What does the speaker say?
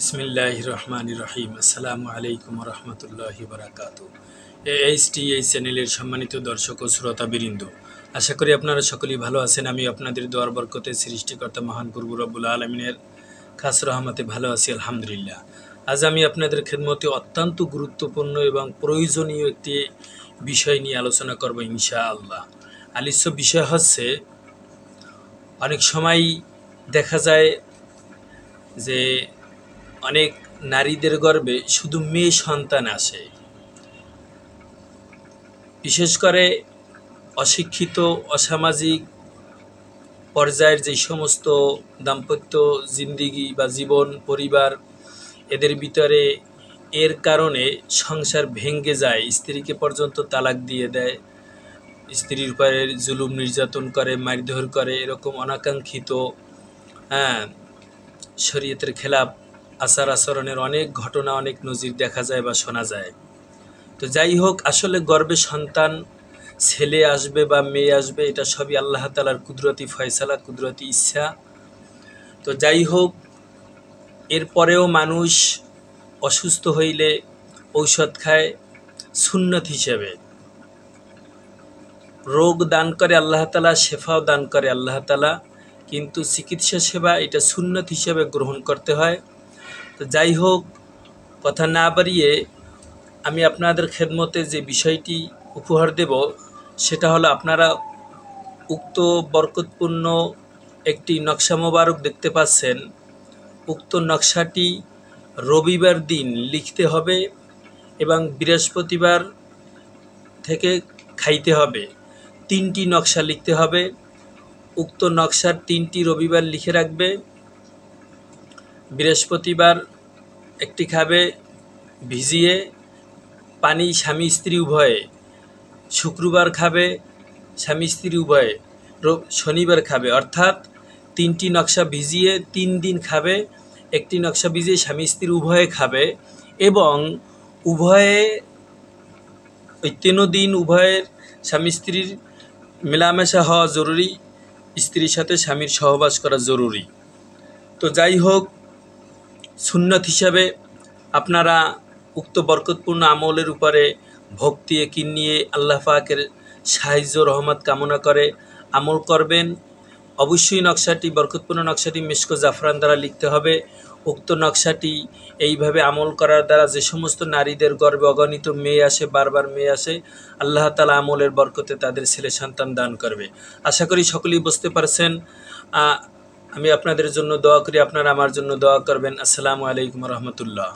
বিসমিল্লাহির রহমানির রহিম। আসসালামু আলাইকুম রহমতুল্লাহি বারাকাতু। এই চ্যানেলের সম্মানিত দর্শক ও শ্রোতাবৃন্দ, আশা করি আপনারা সকলেই ভালো আছেন। আমি আপনাদের দোয়ার বরকতে সৃষ্টিকর্তা মহান প্রভু রব্বুল আলমিনের খাস রহমতে ভালো আছি, আলহামদুলিল্লাহ। আজ আমি আপনাদের খেদমতে অত্যন্ত গুরুত্বপূর্ণ এবং প্রয়োজনীয় একটি বিষয় নিয়ে আলোচনা করব ইনশাআল্লাহ। আলোচ্য বিষয় হচ্ছে, অনেক সময় দেখা যায় যে অনেক নারীদের গর্ভে শুধু মেয়ে সন্তান আসে। বিশেষ করে অশিক্ষিত, অসামাজিক পর্যায়ের যে সমস্ত দাম্পত্য জিন্দিগি বা জীবন পরিবার, এদের ভিতরে এর কারণে সংসার ভেঙে যায়, স্ত্রীকে পর্যন্ত তালাক দিয়ে দেয়, স্ত্রীর উপরে জুলুম নির্যাতন করে, মারধর করে, এরকম অনাকাঙ্ক্ষিত শরীয়তের খেলাফ আচার আচরণের অনেক ঘটনা, অনেক নজির দেখা যায় বা শোনা যায়। তো যাই হোক, আসলে গর্ভে সন্তান ছেলে আসবে বা মেয়ে আসবে, এটা সবই আল্লাহ তাআলার কুদরতি ফয়সালা, কুদরতি ইচ্ছা। তো যাই হোক, এরপরেও মানুষ অসুস্থ হইলে ঔষধ খায় সুন্নত হিসেবে। রোগ দান করে আল্লাহ তাআলা, শেফাও দান করে আল্লাহ তাআলা, কিন্তু চিকিৎসা সেবা এটা সুন্নত হিসেবে গ্রহণ করতে হয়। তো যাই হোক, কথা না বাড়িয়ে আমি আপনাদের খেদমতে যে বিষয়টি উপহার দেব সেটা হলো, আপনারা উক্ত বরকতপূর্ণ একটি নকশা মোবারক দেখতে পাচ্ছেন। উক্ত নকশাটি রবিবার দিন লিখতে হবে এবং বৃহস্পতিবার থেকে খাইতে হবে। 3টি নকশা লিখতে হবে। উক্ত নকশার 3টি রবিবার লিখে রাখবে। বৃহস্পতিবার একটি খাবে ভিজিয়ে পানি, স্বামী স্ত্রী উভয়ে। শুক্রবার খাবে স্বামী স্ত্রী উভয়ে। শনিবার খাবে, অর্থাৎ 3টি নকশা ভিজিয়ে 3 দিন খাবে। একটি নকশা ভিজিয়ে স্বামী স্ত্রী উভয়ে খাবে এবং উভয়ে ওই 3 দিন উভয়ের স্বামী স্ত্রীর মেলামেশা হওয়া জরুরি, স্ত্রীর সাথে স্বামীর সহবাস করা জরুরি। তো যাই হোক, সুন্নত হিসাবে আপনারা উক্ত বরকতপূর্ণ আমলের উপরে ভক্তি একিন নিয়ে আল্লাহ পাকের সাহায্য রহমত কামনা করে আমল করবেন। অবশ্যই নকশাটি, বরকতপূর্ণ নকশাটি মিশক জাফরান দ্বারা লিখতে হবে। উক্ত নকশাটি এইভাবে আমল করার দ্বারা যে সমস্ত নারীদের গর্ভে অগণিত মেয়ে আসে, বারবার মেয়ে আসে, আল্লাহ তাআলা আমলের বরকতে তাদের ছেলে সন্তান দান করবে। আশা করি সকলেই বুঝতে পারছেন। আমি আপনাদের জন্য দোয়া করি, আপনারা আমার জন্য দোয়া করবেন। আসসালামু আলাইকুম রহমতুল্লাহ।